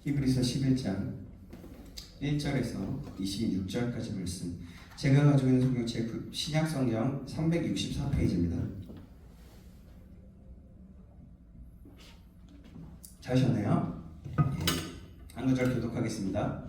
히브리서 11장 1절에서 26절까지 말씀. 제가 가지고 있는 성경책 신약성경 364페이지입니다. 찾으셨나요? 한 구절 교독하겠습니다.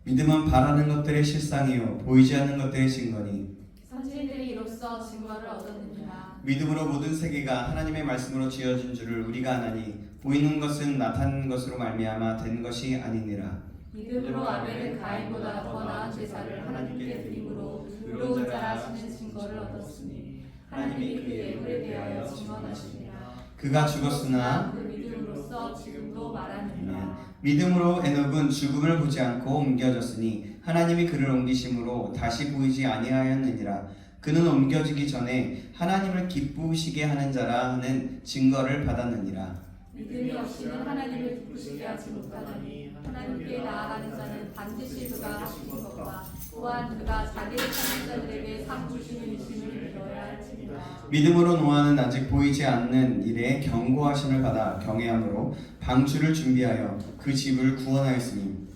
믿음은 바라는 것들의 실상이요 보이지 않는 것들의 증거니 선지자들이 이로써 증거를 얻었느니라. 믿음으로 모든 세계가 하나님의 말씀으로 지어진 줄을 우리가 아나니 보이는 것은 나타난 것으로 말미암아 된 것이 아니니라. 믿음으로 아벨은 가인보다 더 나은 제사를 하나님께 드림으로 의로운 자라 하시는 증거를 얻었으니 하나님이 그 예물에 대하여 증언하시니라. 그가 죽었으나 그 믿음으로써 지금도 말하느니라. 믿음으로 에녹은 죽음을 보지 않고 옮겨졌으니 하나님이 그를 옮기심으로 다시 보이지 아니하였느니라. 그는 옮겨지기 전에 하나님을 기쁘시게 하는 자라 하는 증거를 받았느니라. 믿음이 없이는 하나님을 기쁘시게 하지 못하나니 하나님께 나아가는 자는 반드시 그가 하신 것과 또한 그가 자기를 찾는 자들에게 상 주시는 이심을 믿어야 할지니라. 믿음으로 노아는 아직 보이지 않는 일에 경고하심을 받아 경외함으로 방주를 준비하여 그 집을 구원하였으니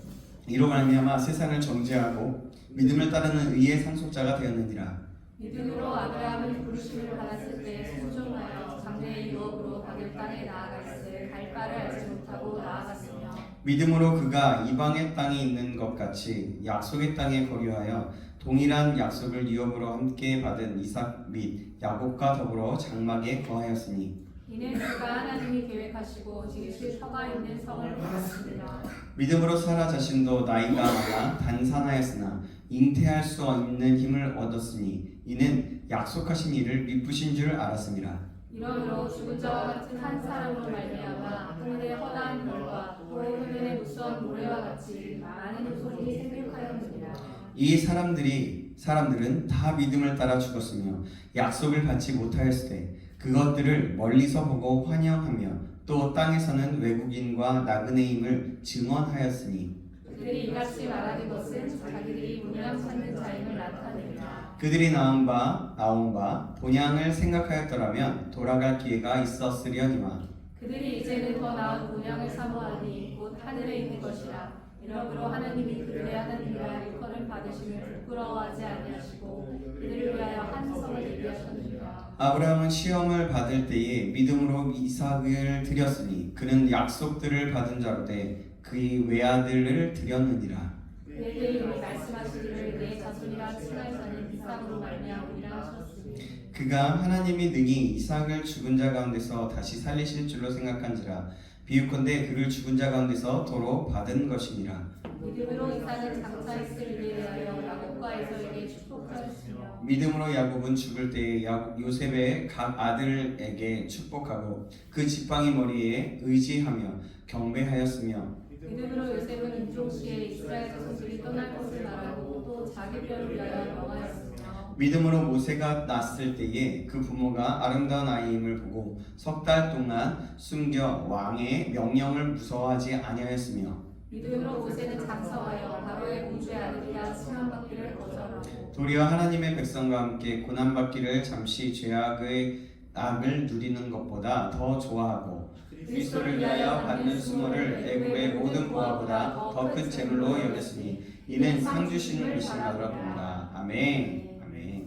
이로 말미암아 세상을 정죄하고 믿음을 따르는 의의 상속자가 되었느니라. 믿음으로 아브라함은 부르심을 받았을 때 순종하여 장래의 유업으로 받을 땅에 나아가 있을 갈 바를 알지 못하고 나아갔으며 믿음으로 그가 이방의 땅에 있는 것 같이 약속의 땅에 거류하여 동일한 약속을 유업으로 함께 받은 이삭 및 야곱과 더불어 장막에 거하였으니 이는 그가 하나님이 계획하시고 지으실 터가 있는 성을 받았습니다. 믿음으로 사라 자신도 나이가 많아 단산하였으나 잉태할 수 있는 힘을 얻었으니 이는 약속하신 이를 미쁘신 줄 알았습니다. 이러므로 죽은 자와 같은 한 사람으로 말미암아 하늘의 허다한 별과 또 하늘의 무수한 모래와 같이 많은 후손이 생육하였느니라. 이 사람들은 다 믿음을 따라 죽었으며 약속을 받지 못하였을 때 그것들을 멀리서 보고 환영하며 또 땅에서는 외국인과 나그네임을 증언하였으니 그들이 이같이 말하는 것은 자기들이 본향 찾는 자임을 나타내니라. 그들이 나온 바 본향을 생각하였더라면 돌아갈 기회가 있었으려니와 그들이 이제는 더 나은 본향을 사모하니 곧 하늘에 있는 것이라. 이러므로 하나님이 그들의 하나님이라 일컬음 받으심을 부끄러워하지 아니하시고 그들을 위하여 한 성을 예비하셨느니라. 아브라함은 시험을 받을 때에 믿음으로 이삭을 드렸으니 그는 약속들을 받은 자로되 그의 외아들을 드렸느니라. 그에게 이미 말씀하시기를 내 자손이라 칭할 자는 이삭으로 말미암으리라 하셨으니 그가 하나님이 능히 이삭을 죽은 자 가운데서 다시 살리실 줄로 생각한지라. 비유컨대 그를 죽은 자 가운데서 도로 받은 것이니라. 믿음으로 이삭은 장차 있을 일에 대하여 야곱과 에서에게 축복하였으며 믿음으로 야곱은 죽을 때에 요셉의 각 아들에게 축복하고 그 지팡이 머리에 의지하며 경배하였으며 믿음으로 요셉은 인종시에 이스라엘 자손들이 떠날 것을 말하고 또 자기 뼈를 위하여 명하였으며 믿음으로 모세가 낳았을 때에 그 부모가 아름다운 아이임을 보고 석 달 동안 숨겨 왕의 명령을 무서워하지 아니하였으며 믿음으로 모세는 장서하여 바로의 공주의 아들이라 칭함받기를 거절하고 도리어 하나님의 백성과 함께 고난받기를 잠시 죄악의 악을 누리는 것보다 더 좋아하고 그리스도를 위하여 받는 수모를 애굽의 모든 보화보다 더 큰 재물로 여겼으니 이는 상 주시는 이심하더라 봅니다. 아멘. 아멘.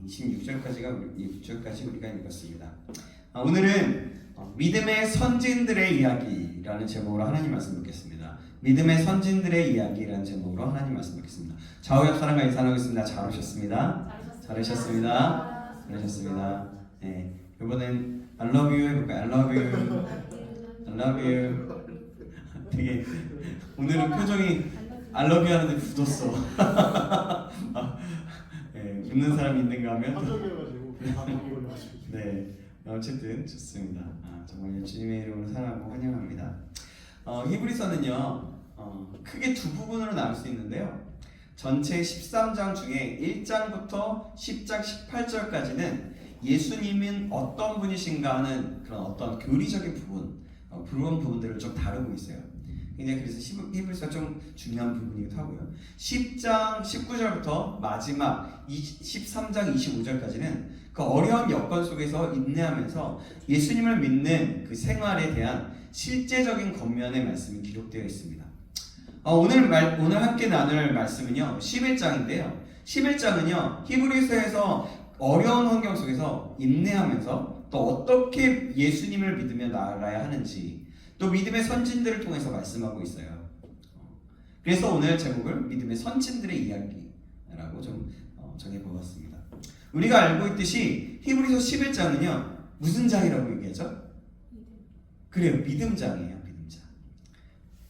26절까지 우리가 읽었습니다. 오늘은 믿음의 선진들의 이야기라는 제목으로 하나님 말씀 듣겠습니다. 믿음의 선진들의 이야기라는 제목으로 하나님 말씀 듣겠습니다. 좌우옆 사람과 인사하겠습니다. 잘 오셨습니다. 잘하셨습니다. 네, 이번엔 I love you 해볼까요? I love you. I love you. 되게 오늘은 표정이 I love you 하는데 굳었어. 네, 웃는 사람이 있는가 하면 네, 어쨌든 좋습니다. 정말 주님의 이름으로 사랑하고 환영합니다. 히브리서는요 크게 두 부분으로 나눌 수 있는데요. 전체 13장 중에 1장부터 10장 18절까지는 예수님은 어떤 분이신가 하는 그런 어떤 교리적인 부분, 그런 부분들을 좀 다루고 있어요. 굉장히 그래서 히브리서가 좀 중요한 부분이기도 하고요. 10장 19절부터 마지막 13장 25절까지는 그 어려운 여건 속에서 인내하면서 예수님을 믿는 그 생활에 대한 실제적인 겉면의 말씀이 기록되어 있습니다. 오늘 함께 나눌 말씀은요 11장인데요. 11장은요 히브리서에서 어려운 환경 속에서 인내하면서 또 어떻게 예수님을 믿으며 나아가야 하는지 또 믿음의 선진들을 통해서 말씀하고 있어요. 그래서 오늘 제목을 믿음의 선진들의 이야기라고 좀 정해보았습니다. 우리가 알고 있듯이 히브리서 11장은요 무슨 장이라고 얘기하죠? 그래요, 믿음장이에요. 믿음장.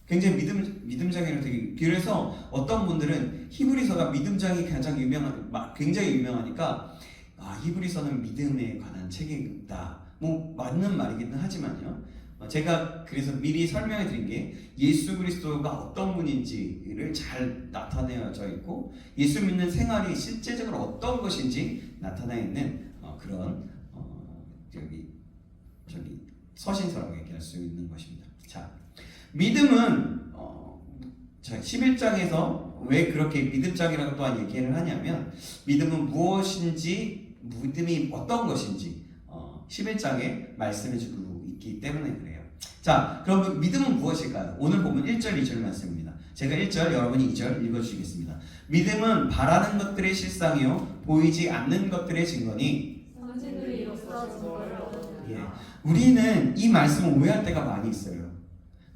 굉장히 믿음장이라고 되게, 그래서 어떤 분들은 히브리서가 믿음장이 가장 굉장히 유명하니까 히브리서는 믿음에 관한 책이다. 뭐 맞는 말이기는 하지만요. 제가 그래서 미리 설명해 드린 게 예수 그리스도가 어떤 분인지를 잘 나타내져 있고 예수 믿는 생활이 실제적으로 어떤 것인지 나타나 있는 그런 서신서라고 얘기할 수 있는 것입니다. 자, 믿음은 11장에서 왜 그렇게 믿음장이라고 또한 얘기를 하냐면 믿음은 무엇인지 믿음이 어떤 것인지 11장에 말씀해주고 있기 때문에 그래요. 자, 그럼 믿음은 무엇일까요? 오늘 보면 1절 2절 말씀입니다. 제가 1절 여러분이 2절 읽어주시겠습니다. 믿음은 바라는 것들의 실상이요 보이지 않는 것들의 증거니 선진들이 이로써 증거를 얻었느니라. 예, 우리는 이 말씀을 오해할 때가 많이 있어요.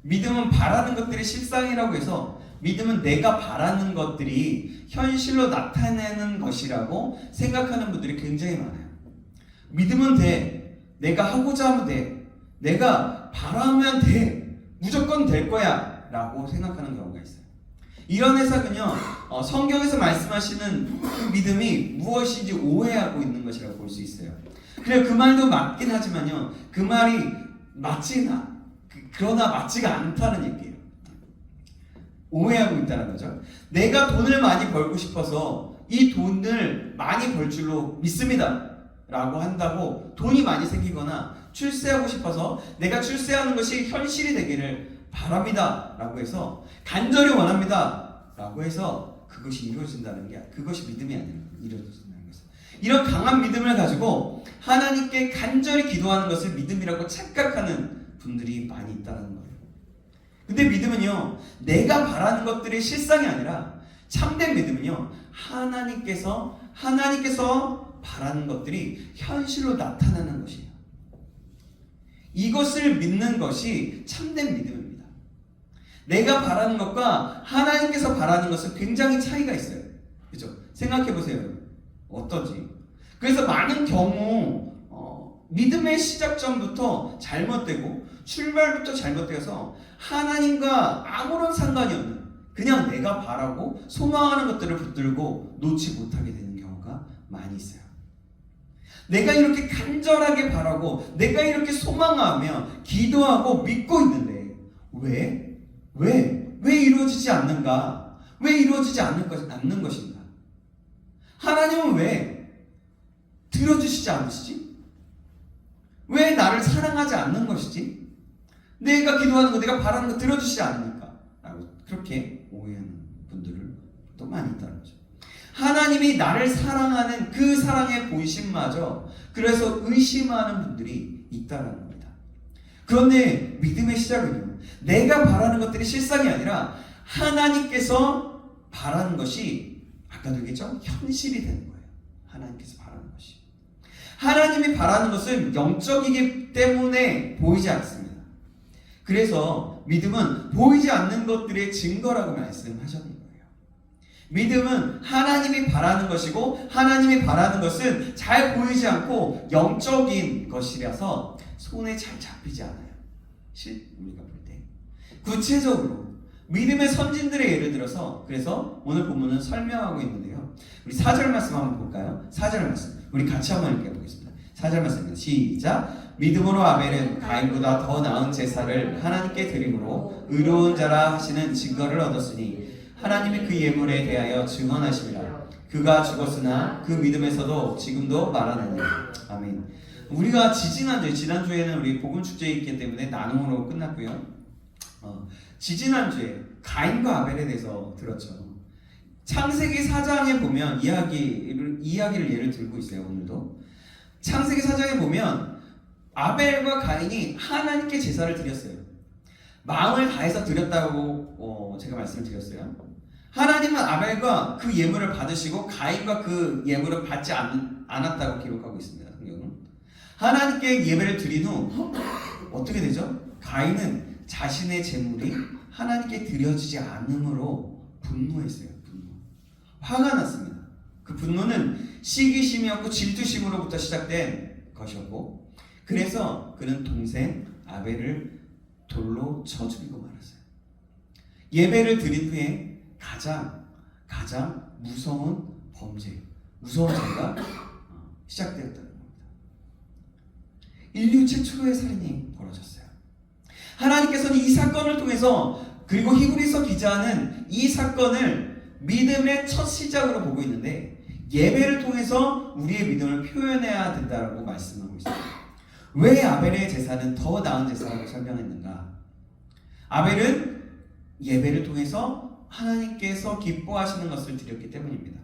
믿음은 바라는 것들의 실상이라고 해서 믿음은 내가 바라는 것들이 현실로 나타내는 것이라고 생각하는 분들이 굉장히 많아요. 믿음은 돼. 내가 하고자 하면 돼. 내가 바라면 돼. 무조건 될 거야. 라고 생각하는 경우가 있어요. 이런 해석은요, 성경에서 말씀하시는 그 믿음이 무엇인지 오해하고 있는 것이라고 볼 수 있어요. 그래, 그 말도 맞긴 하지만요, 그 말이 그러나 맞지가 않다는 얘기예요. 오해하고 있다는 거죠. 내가 돈을 많이 벌고 싶어서 이 돈을 많이 벌 줄로 믿습니다. 라고 한다고 돈이 많이 생기거나 출세하고 싶어서 내가 출세하는 것이 현실이 되기를 바랍니다. 라고 해서 간절히 원합니다. 라고 해서 그것이 이루어진다는 게 그것이 믿음이 아니라 이루어진다는 것이죠. 이런 강한 믿음을 가지고 하나님께 간절히 기도하는 것을 믿음이라고 착각하는 분들이 많이 있다는 거예요. 근데 믿음은요, 내가 바라는 것들이 실상이 아니라 참된 믿음은요, 하나님께서 바라는 것들이 현실로 나타나는 것이에요. 이것을 믿는 것이 참된 믿음입니다. 내가 바라는 것과 하나님께서 바라는 것은 굉장히 차이가 있어요. 그렇죠? 생각해 보세요. 어떠지? 그래서 많은 경우 믿음의 시작점부터 잘못되고 출발부터 잘못되어서 하나님과 아무런 상관이 없는 그냥 내가 바라고 소망하는 것들을 붙들고 놓지 못하게 되는 경우가 많이 있어요. 내가 이렇게 간절하게 바라고 내가 이렇게 소망하며 기도하고 믿고 있는데 왜 이루어지지 않는가? 왜 이루어지지 않는 것인가? 하나님은 왜 들어주시지 않으시지? 왜 나를 사랑하지 않는 것이지? 내가 기도하는 거, 내가 바라는 거 들어주시지 않으니까 라고 그렇게 오해하는 분들을 또 많이 있다는 거죠. 하나님이 나를 사랑하는 그 사랑의 본심마저 그래서 의심하는 분들이 있다는 겁니다. 그런데 믿음의 시작은요, 내가 바라는 것들이 실상이 아니라 하나님께서 바라는 것이 아까도 얘기했죠? 현실이 되는 거예요. 하나님께서 바라는 것이. 하나님이 바라는 것은 영적이기 때문에 보이지 않습니다. 그래서 믿음은 보이지 않는 것들의 증거라고 말씀하셨는 거예요. 믿음은 하나님이 바라는 것이고 하나님이 바라는 것은 잘 보이지 않고 영적인 것이라서 손에 잘 잡히지 않아요. 우리가 볼 때. 구체적으로 믿음의 선진들의 예를 들어서 그래서 오늘 본문은 설명하고 있는데요. 우리 4절 말씀 한번 볼까요? 4절 말씀. 우리 같이 한번 읽어보겠습니다. 4절 말씀입니다. 시작. 믿음으로 아벨은 가인보다 더 나은 제사를 하나님께 드림으로 의로운 자라 하시는 증거를 얻었으니 하나님이 그 예물에 대하여 증언하심이라. 그가 죽었으나 그 믿음에서도 지금도 말하느니. 아멘. 우리가 지난주에는 우리 복음 축제에 있기 때문에 나눔으로 끝났고요. 지지난주에 가인과 아벨에 대해서 들었죠. 창세기 4장에 보면 이야기를 예를 들고 있어요. 오늘도 창세기 4장에 보면 아벨과 가인이 하나님께 제사를 드렸어요. 마음을 다해서 드렸다고 제가 말씀을 드렸어요. 하나님은 아벨과 그 예물을 받으시고 가인과 그 예물을 받지 않았다고 기록하고 있습니다. 성경은. 하나님께 예배를 드린 후 어떻게 되죠? 가인은 자신의 제물이 하나님께 드려지지 않음으로 분노했어요. 화가 났습니다. 그 분노는 시기심이었고 질투심으로부터 시작된 것이었고, 그래서 그는 동생 아벨을 돌로 쳐 죽이고 말았어요. 예배를 드린 후에 가장 무서운 무서운 죄가 시작되었다는 겁니다. 인류 최초의 살인이 벌어졌어요. 하나님께서는 이 사건을 통해서, 그리고 히브리서 기자는 이 사건을 믿음의 첫 시작으로 보고 있는데, 예배를 통해서 우리의 믿음을 표현해야 된다고 말씀하고 있습니다. 왜 아벨의 제사는 더 나은 제사라고 설명했는가? 아벨은 예배를 통해서 하나님께서 기뻐하시는 것을 드렸기 때문입니다.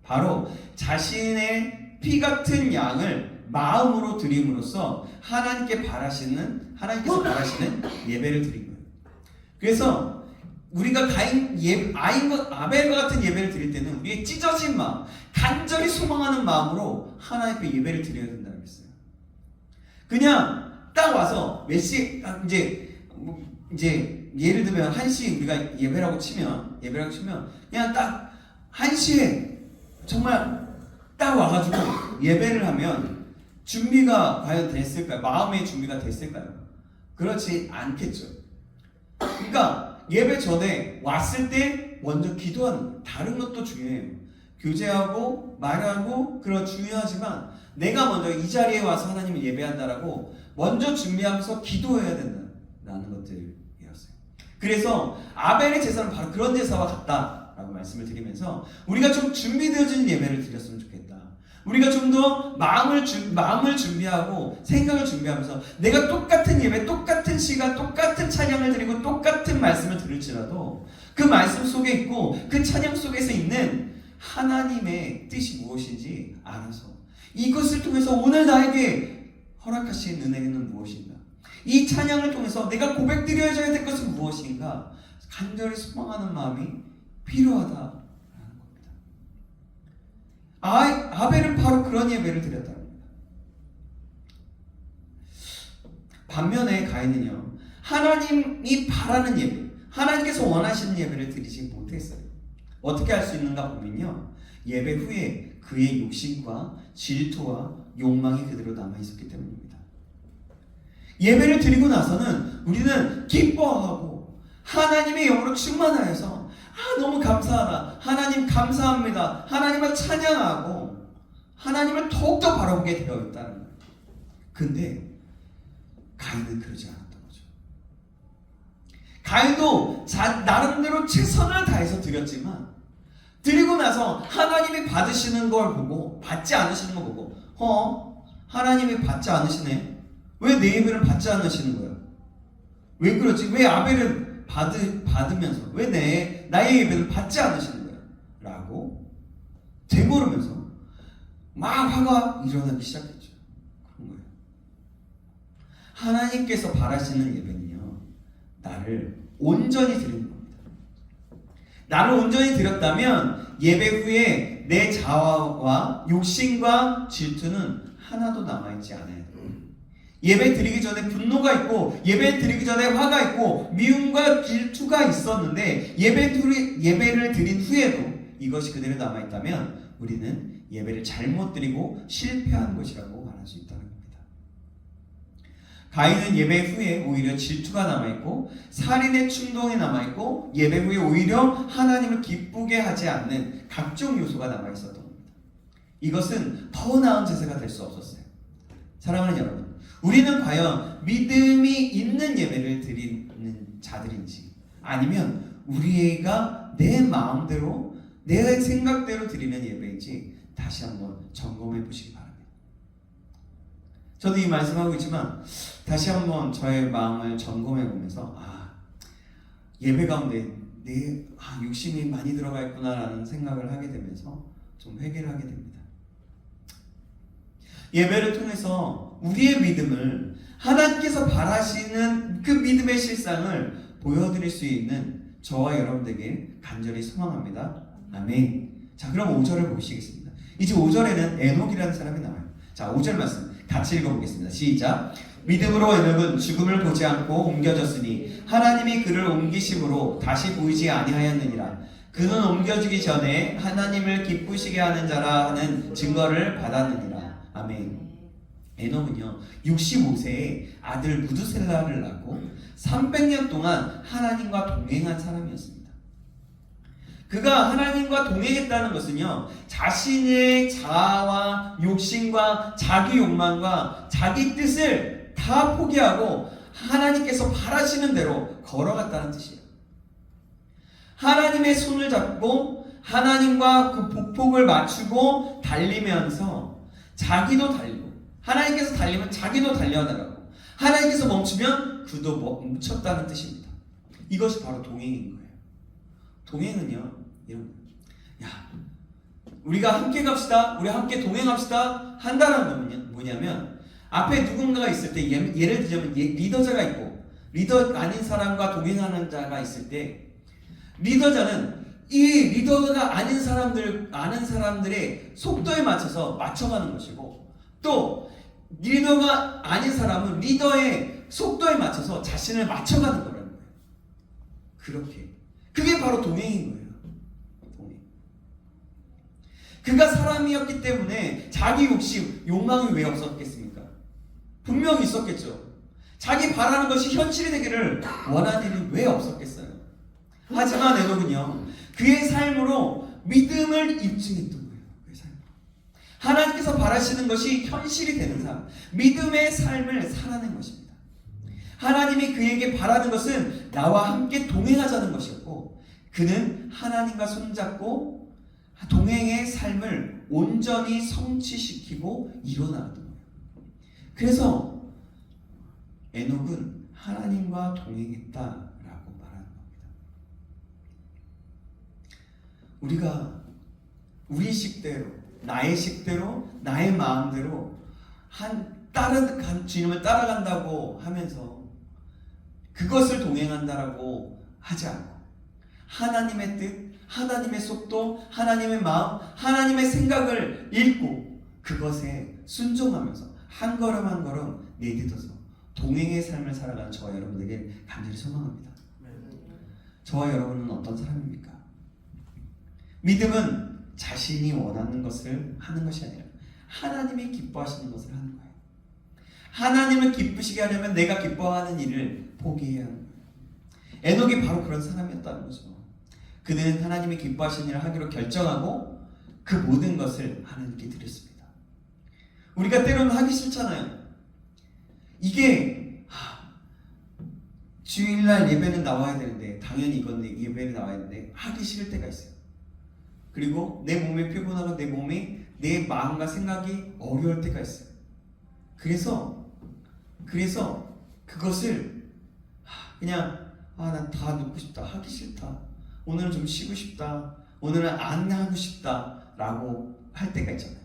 바로 자신의 피 같은 양을 마음으로 드림으로써 하나님께서 바라시는 예배를 드린 거예요. 그래서 우리가 아벨과 같은 예배를 드릴 때는 우리의 찢어진 마음, 간절히 소망하는 마음으로 하나님께 예배를 드려야 된다고 했어요. 그냥 딱 와서 이제 예를 들면 1시 우리가 예배라고 치면 그냥 딱 1시에 정말 딱 와가지고 예배를 하면 준비가 과연 됐을까요? 마음의 준비가 됐을까요? 그렇지 않겠죠. 그러니까 예배 전에 왔을 때 먼저 기도하는 거예요. 다른 것도 중요해요. 교제하고 말하고 그런 중요하지만 내가 먼저 이 자리에 와서 하나님을 예배한다라고 먼저 준비하면서 기도해야 된다는 것들이었어요. 그래서 아벨의 제사는 바로 그런 제사와 같다라고 말씀을 드리면서 우리가 좀 준비되어진 예배를 드렸으면 좋겠다. 우리가 좀 더 마음을 준비하고 생각을 준비하면서 내가 똑같은 예배, 똑같은 시간, 똑같은 찬양을 드리고 똑같은 말씀을 들을지라도 그 말씀 속에 있고 그 찬양 속에서 있는 하나님의 뜻이 무엇인지 알아서 이것을 통해서 오늘 나에게 허락하신 은혜는 무엇인가? 이 찬양을 통해서 내가 고백드려야 될 것은 무엇인가? 간절히 소망하는 마음이 필요하다라는 겁니다. 아벨은 바로 그런 예배를 드렸다는 겁니다. 반면에 가인은요, 하나님이 바라는 예배, 하나님께서 원하시는 예배를 드리지 못했어요. 어떻게 할 수 있는가 보면요, 예배 후에 그의 욕심과 질투와 욕망이 그대로 남아있었기 때문입니다. 예배를 드리고 나서는 우리는 기뻐하고 하나님의 영으로 충만하여서 너무 감사하다, 하나님 감사합니다, 하나님을 찬양하고 하나님을 더욱더 바라보게 되어 있다는 거예요. 근데 가인은 그러지 않았던 거죠. 가인도 나름대로 최선을 다해서 드렸지만 드리고 나서 하나님이 받으시는 걸 보고 받지 않으시는 걸 보고 하나님이 받지 않으시네? 왜 내 예배를 받지 않으시는 거야? 왜 그러지? 왜 아벨은 받으면서 왜 나의 예배를 받지 않으시는 거야? 라고 되물으면서 막 화가 일어나기 시작했죠. 그런 거예요. 하나님께서 바라시는 예배는요, 나를 온전히 드리는 겁니다. 나를 온전히 드렸다면 예배 후에 내 자아와 욕심과 질투는 하나도 남아있지 않아요. 예배 드리기 전에 분노가 있고 예배 드리기 전에 화가 있고 미움과 질투가 있었는데 예배를 드린 후에도 이것이 그대로 남아있다면 우리는 예배를 잘못 드리고 실패한 것이라고 말할 수 있다는 겁니다. 가인은 예배 후에 오히려 질투가 남아있고 살인의 충동이 남아있고 예배 후에 오히려 하나님을 기쁘게 하지 않는 각종 요소가 남아있었던 겁니다. 이것은 더 나은 제사가 될 수 없었어요. 사랑하는 여러분, 우리는 과연 믿음이 있는 예배를 드리는 자들인지 아니면 우리가 내 마음대로 내 생각대로 드리는 예배인지 다시 한번 점검해 보시기 바랍니다. 저도 이 말씀하고 있지만 다시 한번 저의 마음을 점검해 보면서 예배 가운데 내 욕심이 많이 들어가 있구나라는 생각을 하게 되면서 좀 회개를 하게 됩니다. 예배를 통해서 우리의 믿음을 하나님께서 바라시는 그 믿음의 실상을 보여드릴 수 있는 저와 여러분들에게 간절히 소망합니다. 아멘. 자, 그럼 5절을 보시겠습니다. 이제 5절에는 에녹이라는 사람이 나와요. 자, 5절 말씀 같이 읽어보겠습니다. 시작. 믿음으로 에녹은 죽음을 보지 않고 옮겨졌으니 하나님이 그를 옮기심으로 다시 보이지 아니하였느니라. 그는 옮겨주기 전에 하나님을 기쁘시게 하는 자라 하는 증거를 받았느니라. 아멘. 에녹은요 65세에 아들 무드셀라를 낳고 300년 동안 하나님과 동행한 사람이었습니다. 그가 하나님과 동행했다는 것은요 자신의 자아와 욕심과 자기 욕망과 자기 뜻을 다 포기하고 하나님께서 바라시는 대로 걸어갔다는 뜻이에요. 하나님의 손을 잡고 하나님과 그 복복을 맞추고 달리면서 자기도 달리고, 하나님께서 달리면 자기도 달려나가고, 하나님께서 멈추면 그도 멈췄다는 뜻입니다. 이것이 바로 동행인 거예요. 동행은요 이런 거예요. 야, 우리가 함께 갑시다, 우리 함께 동행합시다 한다는 건 뭐냐면 앞에 누군가가 있을 때, 예를 들자면 리더자가 있고 리더 아닌 사람과 동행하는 자가 있을 때, 리더자는 이 리더가 아닌 사람들의 속도에 맞춰가는 것이고, 또 리더가 아닌 사람은 리더의 속도에 맞춰서 자신을 맞춰가는 거라는 거예요. 그게 바로 동행인 거예요. 동행. 그가 사람이었기 때문에 자기 욕망이 왜 없었겠습니까? 분명히 있었겠죠. 자기 바라는 것이 현실이 되기를 원하는 일이 왜 없었겠어요? 하지만 에녹은요 그의 삶으로 믿음을 입증했던 거예요. 그의 삶으로 하나님께서 바라시는 것이 현실이 되는 삶, 믿음의 삶을 살아낸 것입니다. 하나님이 그에게 바라는 것은 나와 함께 동행하자는 것이었고, 그는 하나님과 손잡고 동행의 삶을 온전히 성취시키고 이뤄나갔던 거예요. 그래서 에녹은 하나님과 동행했다 우리가 우리 식대로, 나의 식대로, 나의 마음대로 주님을 따라간다고 하면서 그것을 동행한다라고 하지 않고, 하나님의 뜻, 하나님의 속도, 하나님의 마음, 하나님의 생각을 읽고 그것에 순종하면서 한 걸음 한 걸음 내딛어서 동행의 삶을 살아가는 저와 여러분에게 간절히 소망합니다. 저와 여러분은 어떤 사람입니까? 믿음은 자신이 원하는 것을 하는 것이 아니라 하나님이 기뻐하시는 것을 하는 거예요. 하나님을 기쁘시게 하려면 내가 기뻐하는 일을 포기해야 하는 거예요. 에녹이 바로 그런 사람이었다는 거죠. 그는 하나님이 기뻐하시는 일을 하기로 결정하고 그 모든 것을 하나님께 드렸습니다. 우리가 때로는 하기 싫잖아요. 이게 주일날 예배는 나와야 되는데, 당연히 이건 예배를 나와야 되는데 하기 싫을 때가 있어요. 그리고 내 몸이 피곤하고 내 마음과 생각이 어려울 때가 있어요. 그래서 그것을 그냥 난 다 눕고 싶다, 하기 싫다, 오늘은 좀 쉬고 싶다, 오늘은 안 하고 싶다 라고 할 때가 있잖아요.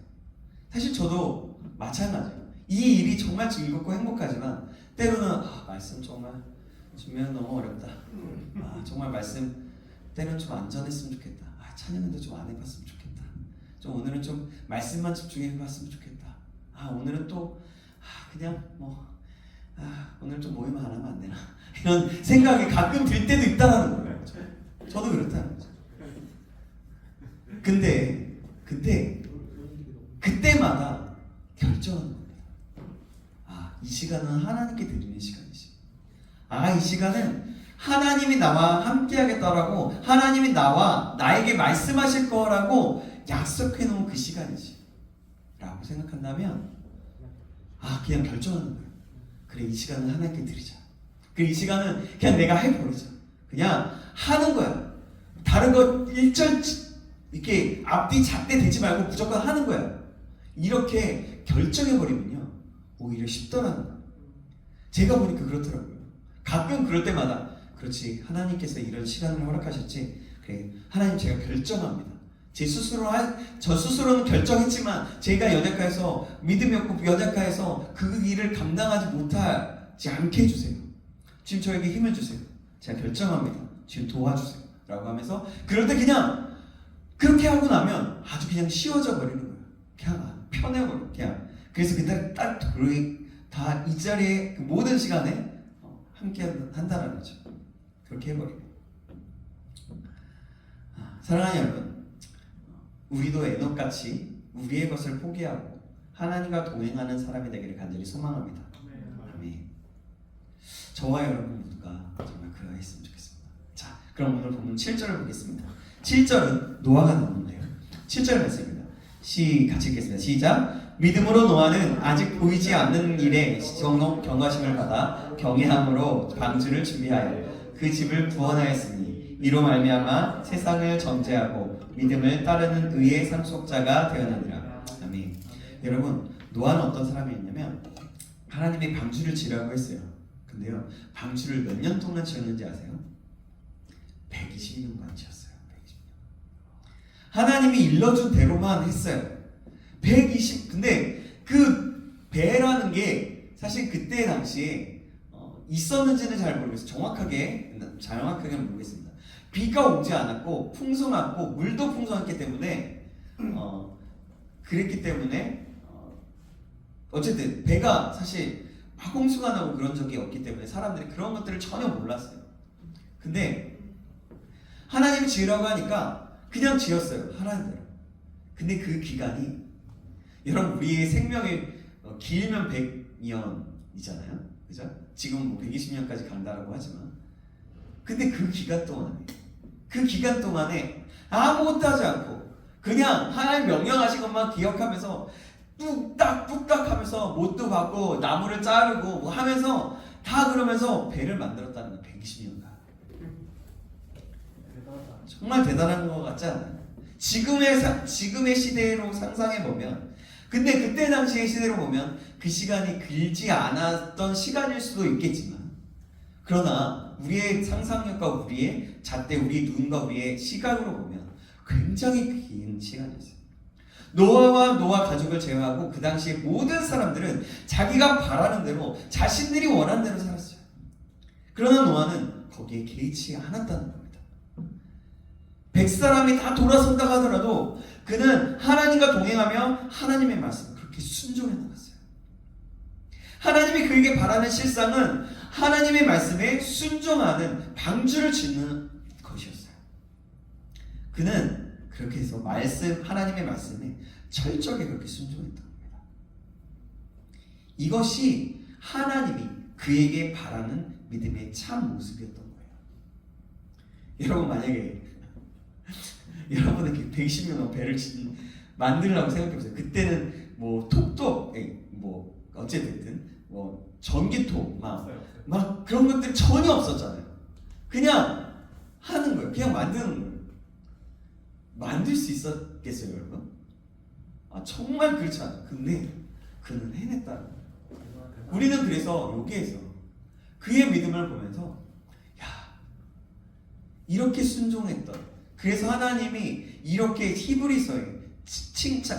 사실 저도 마찬가지예요. 이 일이 정말 즐겁고 행복하지만 때로는 말씀 정말 준비는 너무 어렵다, 정말 말씀 때로는 좀 안 전했으면 좋겠다, 찬양도 좀 안 해봤으면 좋겠다, 좀 오늘은 좀 말씀만 집중해봤으면 좋겠다, 오늘은 또 그냥 오늘 좀 모임 안 하면 안 되나, 이런 생각이 가끔 들 때도 있다는 거예요. 저도 그렇다는 거죠. 근데 그때마다 결정하는 겁니다. 이 시간은 하나님께 드리는 시간이지. 이 시간은 하나님이 나와 함께하겠다라고, 하나님이 나에게 말씀하실 거라고 약속해 놓은 그 시간이지 라고 생각한다면 그냥 결정하는 거예요. 그래, 이 시간은 하나님께 드리자. 그래, 이 시간은 그냥 내가 해버리자. 그냥 하는 거야. 다른 거 일절 이렇게 앞뒤 잣대 대지 말고 무조건 하는 거야. 이렇게 결정해버리면요 오히려 쉽더라는 거예요. 제가 보니까 그렇더라고요. 가끔 그럴 때마다 그렇지, 하나님께서 이런 시간을 허락하셨지. 그래, 하나님 제가 결정합니다. 저 스스로는 결정했지만 제가 연약해서 믿음이 없고 연약해서 그 일을 감당하지 못하지 않게 해주세요. 지금 저에게 힘을 주세요. 제가 결정합니다. 지금 도와주세요. 라고 하면서 그럴 때 그냥 그렇게 하고 나면 아주 그냥 쉬워져 버리는 거예요. 그냥 편해버려. 그냥 그래서 그날 딱 다 이 자리에 그 모든 시간에 함께 한다는 거죠. 그렇게 해버려요. 사랑하는 여러분, 우리도 에녹같이 우리의 것을 포기하고 하나님과 동행하는 사람이 되기를 간절히 소망합니다. 아멘. 저와 여러분 모두가 정말 그러했으면 좋겠습니다. 자, 그럼 오늘 본문 7절을 보겠습니다. 7절은 노아가 나오는 거예요. 7절 말씀입니다. 같이 읽겠습니다. 시작. 믿음으로 노아는 아직 보이지 않는 일에 경각심을 받아 경외함으로 방주를 준비하여 그 집을 구원하였으니 이로 말미암아 세상을 정죄하고 믿음을 따르는 의의 상속자가 되었느니라. 아멘. 여러분, 노아는 어떤 사람이었냐면 하나님이 방주를 지으라고 했어요. 근데요, 방주를 몇 년 동안 지었는지 아세요? 120년간 지었어요. 120년. 하나님이 일러준 대로만 했어요. 근데 그 배라는 게 사실 그때 당시에 있었는지는 잘 모르겠어요. 정확하게는 모르겠습니다. 비가 오지 않았고 풍성하고 물도 풍성했기 때문에 그랬기 때문에 어쨌든 배가 사실 화공수가 나고 그런 적이 없기 때문에 사람들이 그런 것들을 전혀 몰랐어요. 근데 하나님이 지으라고 하니까 그냥 지었어요. 하라는 대로. 근데 그 기간이 여러분, 우리의 생명이 길면 100년이잖아요. 그죠? 지금 뭐 120년까지 간다라고 하지만 근데 그 기간 동안에 아무것도 하지 않고 그냥 하나님 명령하신 것만 기억하면서 뚝딱 하면서 못도 받고 나무를 자르고 뭐 하면서 다 그러면서 배를 만들었다는 거. 120년간. 정말 대단한 것 같지 않아요? 지금의 시대로 상상해 보면, 근데 그때 당시의 시대로 보면 그 시간이 길지 않았던 시간일 수도 있겠지만, 그러나 우리의 상상력과 우리의 잣대, 우리의 눈과 우리의 시각으로 보면 굉장히 긴 시간이었어요. 노아와 노아 가족을 제외하고 그 당시의 모든 사람들은 자기가 바라는 대로, 자신들이 원하는 대로 살았어요. 그러나 노아는 거기에 개의치 않았다는 겁니다. 100사람이 다 돌아선다 하더라도 그는 하나님과 동행하며 하나님의 말씀을 그렇게 순종해 나갔어요. 하나님이 그에게 바라는 실상은 하나님의 말씀에 순종하는 방주를 짓는 것이었어요. 그는 그렇게 해서 하나님의 말씀에 철저하게 그렇게 순종했던 겁니다. 이것이 하나님이 그에게 바라는 믿음의 참 모습이었던 거예요. 여러분, 만약에 여러분에게 120년 배를 만들려고 생각해보세요. 그때는 뭐 톡도 뭐 어쨌든 뭐 전기톱 막 그런 것들 전혀 없었잖아요. 그냥 하는 거예요. 그냥 만드는 거예요. 만들 수 있었겠어요, 여러분? 정말 그렇지 않아요. 근데 그는 해냈다는 거예요. 우리는 그래서 여기에서 그의 믿음을 보면서 이렇게 순종했던, 그래서 하나님이 이렇게 히브리서에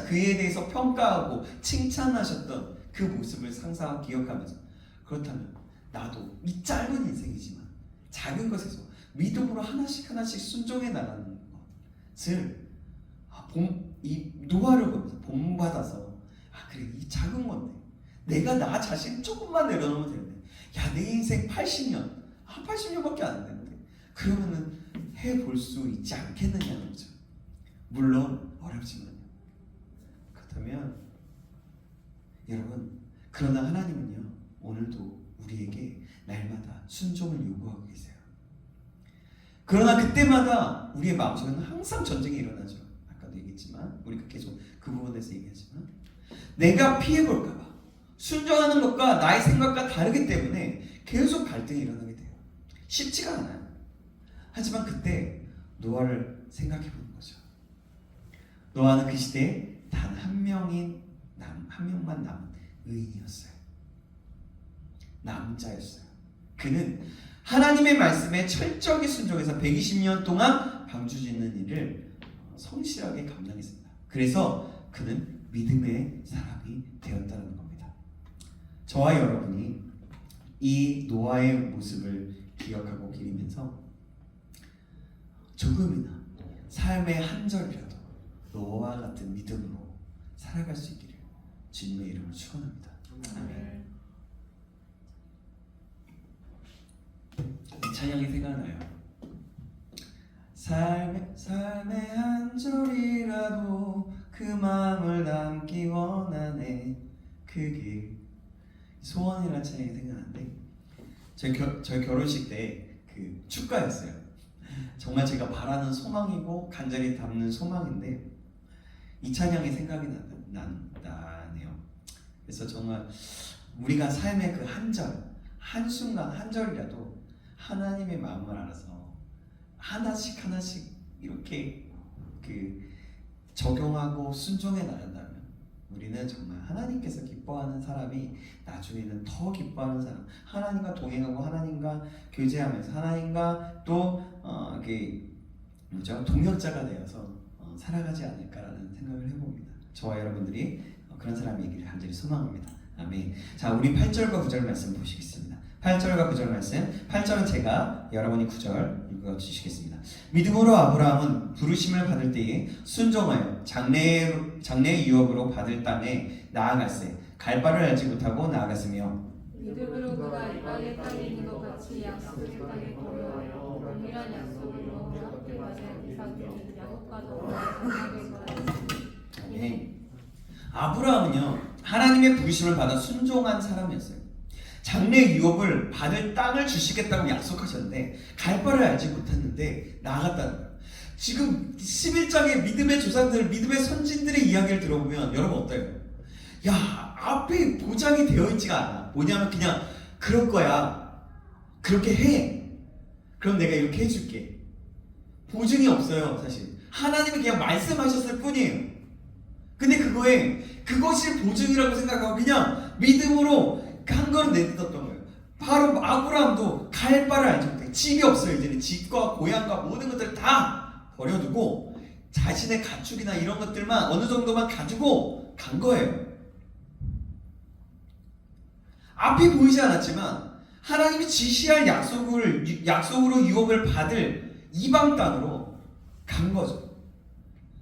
그에 대해서 평가하고 칭찬하셨던 그 모습을 상상하고 기억하면서, 그렇다면 나도 이 짧은 인생이지만 작은 것에서 믿음으로 하나씩 순종해 나가는 것을 이 노아를 보면서 본받아서 그래, 이 작은 건데 내가 나 자신 조금만 내려놓으면 되는데, 내 인생 80년 80년밖에 안 되는데 그러면은 해볼 수 있지 않겠느냐는 거죠. 물론 어렵지만요. 그렇다면 여러분, 그러나 하나님은요, 오늘도 우리에게 날마다 순종을 요구하고 계세요. 그러나 그때마다 우리의 마음속에는 항상 전쟁이 일어나죠. 아까도 얘기했지만, 우리가 계속 그 부분에서 얘기하지만, 내가 피해볼까봐 순종하는 것과 나의 생각과 다르기 때문에 계속 갈등이 일어나게 돼요. 쉽지가 않아요. 하지만 그때 노아를 생각해보는 거죠. 노아는 그 시대에 단 한 명만 남은 의인이었어요. 남자였어요. 그는 하나님의 말씀에 철저하게 순종해서 120년 동안 방주짓는 일을 성실하게 감당했습니다. 그래서 그는 믿음의 사람이 되었다는 겁니다. 저와 여러분이 이 노아의 모습을 기억하고 기리면서 조금이나 삶의 한 절이라도 노아와 같은 믿음으로 살아갈 수 있기를 주님의 이름으로 축원합니다. 아멘. 이 찬양이 생각나요. 삶의 한 절이라도 그 마음을 담기 원하네. 그게 소원이라는 찬양이 생각나는데 저희 결혼식 때 그 축가였어요. 정말 제가 바라는 소망이고 간절히 담는 소망인데 이 찬양이 생각이 나네요. 그래서 정말 우리가 삶의 그 한 절, 한순간 한 절이라도 하나님의 마음을 알아서 하나씩 이렇게 그 적용하고 순종해 나간다면 우리는 정말 하나님께서 기뻐하는 사람이 나중에는 더 기뻐하는 사람, 하나님과 동행하고 하나님과 교제하면서 하나님과 또 동역자가 되어서 살아가지 않을까라는 생각을 해봅니다. 저와 여러분들이 그런 사람이기를 간절히 소망합니다. 아멘. 자, 우리 8절과 9절 말씀 보시겠습니다. 8절과 9절 말씀. 8절은 제가 여러분이 9절 읽어주시겠습니다. 믿음으로 아브라함은 부르심을 받을 때에 순종하여 장래의 유업으로 받을 땅에 나아갔으니 갈 바를 알지 못하고 나아갔으며 믿음으로 그가 이방의 땅에 있는 것 같이 약속의 땅에 거류하여 동일한 약속으로 함께 맞은 이삭이 야곱과 더불어 장막에 거하였으니. 아멘. 아브라함은요 하나님의 부르심을 받아 순종한 사람이었어요. 장래 유업을 받을 땅을 주시겠다고 약속하셨는데 갈 바를 알지 못했는데 나아갔다는 거예요. 지금 11장의 믿음의 조상들, 믿음의 선진들의 이야기를 들어보면 여러분 어때요? 야, 앞에 보장이 되어 있지가 않아. 뭐냐면 그냥 그럴 거야. 그렇게 해. 그럼 내가 이렇게 해줄게. 보증이 없어요, 사실. 하나님이 그냥 말씀하셨을 뿐이에요. 근데 그것이 보증이라고 생각하고 그냥 믿음으로 한 걸음 내딛었던 거예요. 바로 아브라함도 갈 바를 알지 못해. 집이 없어요. 이제는 집과 고향과 모든 것들을 다 버려두고 자신의 가축이나 이런 것들만 어느 정도만 가지고 간 거예요. 앞이 보이지 않았지만 하나님이 지시할 약속으로 유업을 받을 이방 땅으로 간 거죠.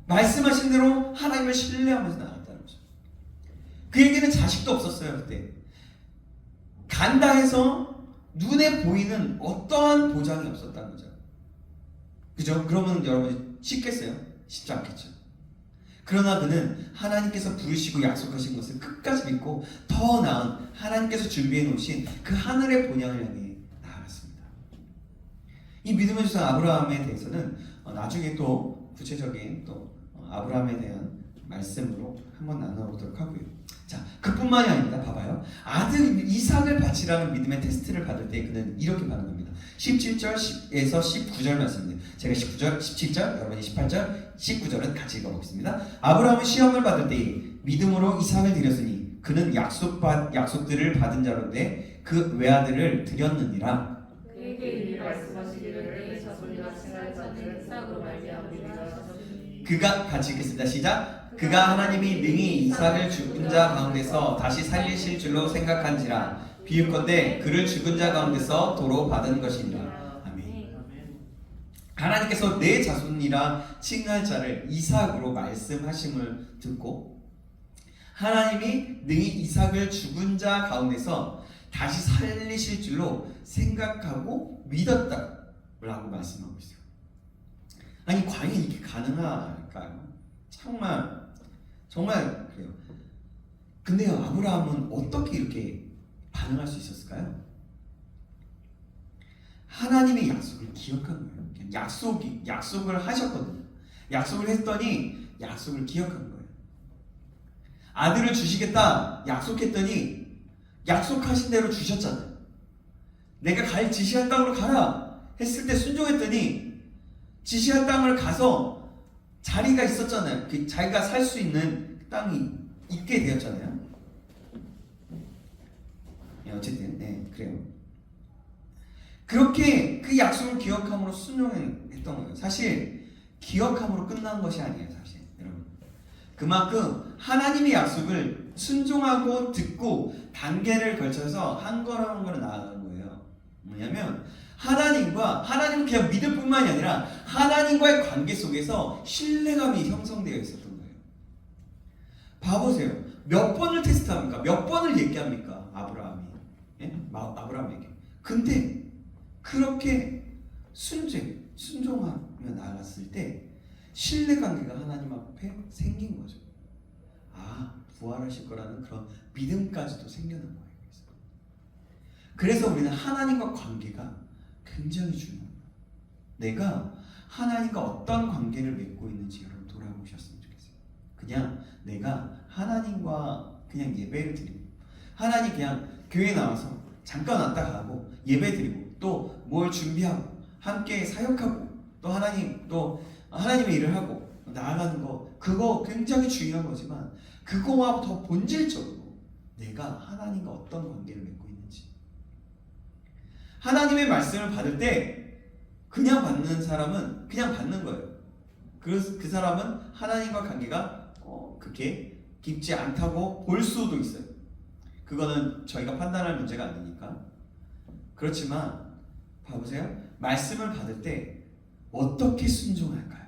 말씀하신 대로 하나님을 신뢰하면서 나갔다는 거죠. 그에게는 자식도 없었어요. 그때 간다 해서 눈에 보이는 어떠한 보장이 없었다는 거죠. 그죠? 그러면 여러분이 쉽겠어요? 쉽지 않겠죠. 그러나 그는 하나님께서 부르시고 약속하신 것을 끝까지 믿고 더 나은 하나님께서 준비해 놓으신 그 하늘의 본향을 향해 나아갔습니다. 이 믿음의 조상 아브라함에 대해서는 나중에 또 구체적인 또 아브라함에 대한 말씀으로 한번 나눠보도록 하고요. 자, 그뿐만이 아닙니다. 봐봐요. 아들 이삭을 바치라는 믿음의 테스트를 받을 때 그는 이렇게 반응합니다. 17절에서 19절 말씀입니다. 제가 19절, 17절, 여러분이 18절, 19절은 같이 읽어보겠습니다. 아브라함은 시험을 받을 때 믿음으로 이삭을 드렸으니 그는 약속들을 받은 자로되 그 외아들을 드렸느니라. 그에게 이미 말씀하시기를 내 자손이 칭할 자는 이삭으로 말미암으리라 하셨으니. 그가 같이 읽겠습니다. 시작. 그가 하나님이 능히 이삭을 죽은 자 가운데서 다시 살리실 줄로 생각한지라. 비유컨대 그를 죽은 자 가운데서 도로 받은 것이니라. 아멘. 하나님께서 내 자손이라 칭할 자를 이삭으로 말씀하심을 듣고 하나님이 능히 이삭을 죽은 자 가운데서 다시 살리실 줄로 생각하고 믿었다라고 말씀하고 있어요. 아니 과연 이렇게 가능할까요? 정말 그래요. 근데요, 아브라함은 어떻게 이렇게 반응할 수 있었을까요? 하나님의 약속을 기억한 거예요. 약속을 하셨거든요. 약속을 했더니 약속을 기억한 거예요. 아들을 주시겠다 약속했더니 약속하신 대로 주셨잖아요. 내가 갈 지시한 땅으로 가라 했을 때 순종했더니 지시한 땅을 가서 자리가 있었잖아요. 자기가 살 수 있는 땅이 있게 되었잖아요. 어쨌든 그래요. 그렇게 그 약속을 기억함으로 순종했던 거예요. 사실 기억함으로 끝난 것이 아니에요. 사실 여러분, 그만큼 하나님의 약속을 순종하고 듣고 단계를 걸쳐서 한 걸음 한 걸음 나아가는 거예요. 뭐냐면 하나님은 그냥 믿을 뿐만이 아니라 하나님과의 관계 속에서 신뢰감이 형성되어 있었던 거예요. 봐보세요. 몇 번을 테스트합니까? 몇 번을 얘기합니까? 아브라함이. 예? 아브라함에게. 근데 그렇게 순종하며 나아갔을 때 신뢰관계가 하나님 앞에 생긴 거죠. 아, 부활하실 거라는 그런 믿음까지도 생겨난 거예요. 그래서 우리는 하나님과 관계가 굉장히 중요해요. 내가 하나님과 어떤 관계를 맺고 있는지 여러분 돌아보셨으면 좋겠어요. 그냥 내가 하나님과 그냥 예배를 드리고, 하나님 그냥 교회 나와서 잠깐 왔다 가고 예배 드리고 또 뭘 준비하고 함께 사역하고 또 하나님의 일을 하고 나아가는 거, 그거 굉장히 중요한 거지만 그거와 더 본질적으로 내가 하나님과 어떤 관계를 맺고 있는지. 하나님의 말씀을 받을 때 그냥 받는 사람은 그냥 받는 거예요. 그 사람은 하나님과 관계가 그렇게 깊지 않다고 볼 수도 있어요. 그거는 저희가 판단할 문제가 아니니까. 그렇지만 봐보세요. 말씀을 받을 때 어떻게 순종할까요?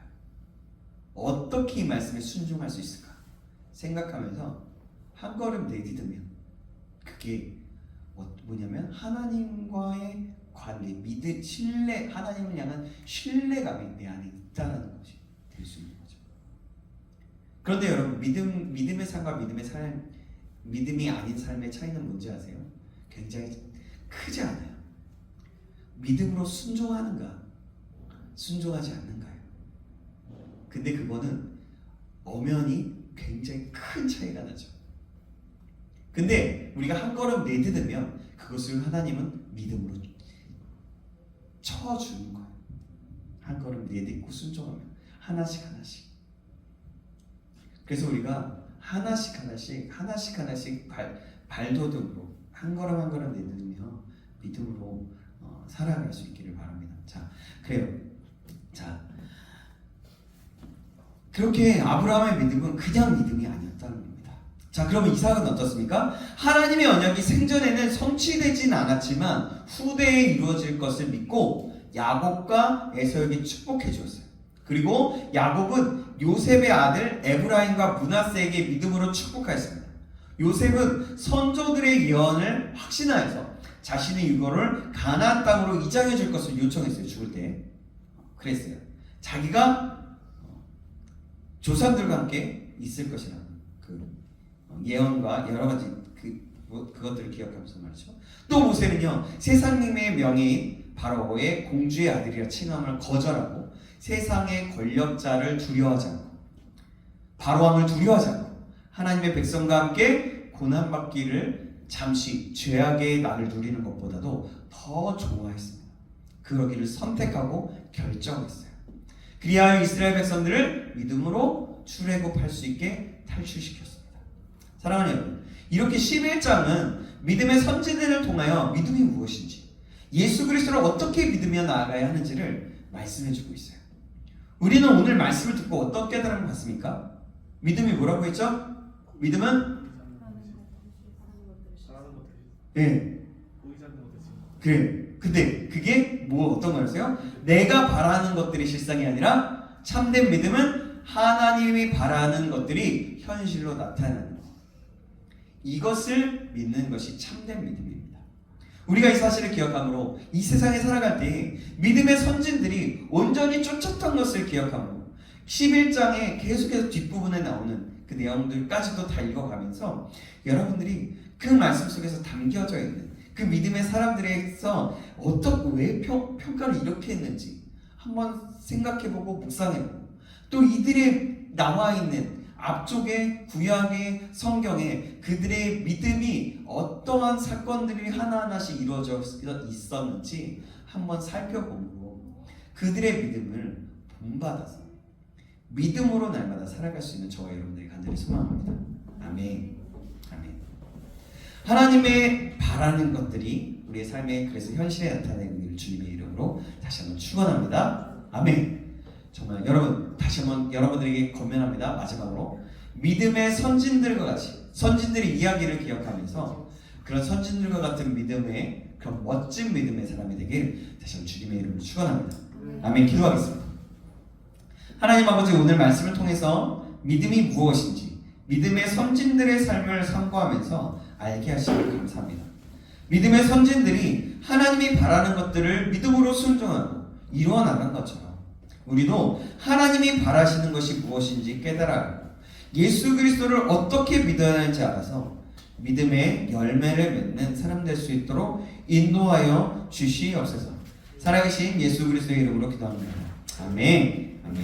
어떻게 이 말씀에 순종할 수 있을까 생각하면서 한 걸음 내디디면 그게 뭐냐면 하나님과의 관계, 하나님을 향한 신뢰감이 내 안에 있다는 것이 될 수 있는 거죠. 그런데 여러분, 믿음의 삶과 믿음이 아닌 삶의 차이는 뭔지 아세요? 굉장히 크지 않아요. 믿음으로 순종하는가, 순종하지 않는가요? 근데 그거는 엄연히 굉장히 큰 차이가 나죠. 근데 우리가 한 걸음 내딛으면 그것을 하나님은 믿음으로 쳐주는 거예요. 한 걸음 내딛고 순종하면 하나씩. 그래서 우리가 하나씩 발돋움으로 한 걸음 내딛으며 믿음으로 살아갈 수 있기를 바랍니다. 자, 그래요. 자, 그렇게 아브라함의 믿음은 그냥 믿음이 아니었다는 겁니다. 자, 그러면 이삭은 어떻습니까? 하나님의 언약이 생전에는 성취되진 않았지만 후대에 이루어질 것을 믿고 야곱과 에서에게 축복해 주었어요. 그리고 야곱은 요셉의 아들 에브라임과 므낫세에게 믿음으로 축복하였습니다. 요셉은 선조들의 예언을 확신하여서 자신의 유고를 가나안 땅으로 이장해 줄 것을 요청했어요. 죽을 때 그랬어요. 자기가 조상들과 함께 있을 것이라는 그 예언과 여러 가지 그것들을 기억하면서 말이죠. 또 모세는요, 세상님의 명예인 바로의 공주의 아들이라 칭함을 거절하고 세상의 권력자를 두려워하지 않고 바로왕을 두려워하지 않고 하나님의 백성과 함께 고난받기를 잠시 죄악의 날을 누리는 것보다도 더 좋아했습니다. 그러기를 선택하고 결정했어요. 그리하여 이스라엘 백성들을 믿음으로 출애굽할 수 있게 탈출시켰습니다. 사랑하는 여러분, 이렇게 11장은 믿음의 선지들을 통하여 믿음이 무엇인지, 예수 그리스도를 어떻게 믿으며 나아가야 하는지를 말씀해주고 있어요. 우리는 오늘 말씀을 듣고 어떤 깨달음을 받습니까? 믿음이 뭐라고 했죠? 믿음은 그래. 근데 그게 어떤 거였어요? 내가 바라는 것들이 실상이 아니라 참된 믿음은 하나님이 바라는 것들이 현실로 나타나는 것. 이것을 믿는 것이 참된 믿음입니다. 우리가 이 사실을 기억함으로 이 세상에 살아갈 때 믿음의 선진들이 온전히 쫓았던 것을 기억함으로 11장에 계속해서 뒷부분에 나오는 그 내용들까지도 다 읽어가면서 여러분들이 그 말씀 속에서 담겨져 있는 그 믿음의 사람들에서 왜 평가를 이렇게 했는지 한번 생각해보고 묵상해보고, 또 이들의 나와 있는 앞쪽에 구약의 성경에 그들의 믿음이 어떠한 사건들이 하나하나씩 이루어져 있었는지 한번 살펴보고 그들의 믿음을 본받아서 믿음으로 날마다 살아갈 수 있는 저와 여러분들이 간절히 소망합니다. 아멘. 하나님의 바라는 것들이 우리의 삶에 그래서 현실에 나타내는 주님의 이름으로 다시 한번 축원합니다. 아멘. 정말 여러분 다시 한번 여러분들에게 권면합니다. 마지막으로 믿음의 선진들과 같이 선진들의 이야기를 기억하면서 그런 선진들과 같은 믿음의 그런 멋진 믿음의 사람이 되길 다시 한번 주님의 이름으로 축원합니다. 아멘. 기도하겠습니다. 하나님 아버지 오늘 말씀을 통해서 믿음이 무엇인지 믿음의 선진들의 삶을 참고하면서 알게 하시길 감사합니다. 믿음의 선진들이 하나님이 바라는 것들을 믿음으로 순종하고 이루어 나간 것처럼 우리도 하나님이 바라시는 것이 무엇인지 깨달아가고 예수 그리스도를 어떻게 믿어야 하는지 알아서 믿음의 열매를 맺는 사람 될 수 있도록 인도하여 주시옵소서. 살아계신 예수 그리스도의 이름으로 기도합니다. 아멘. 아멘.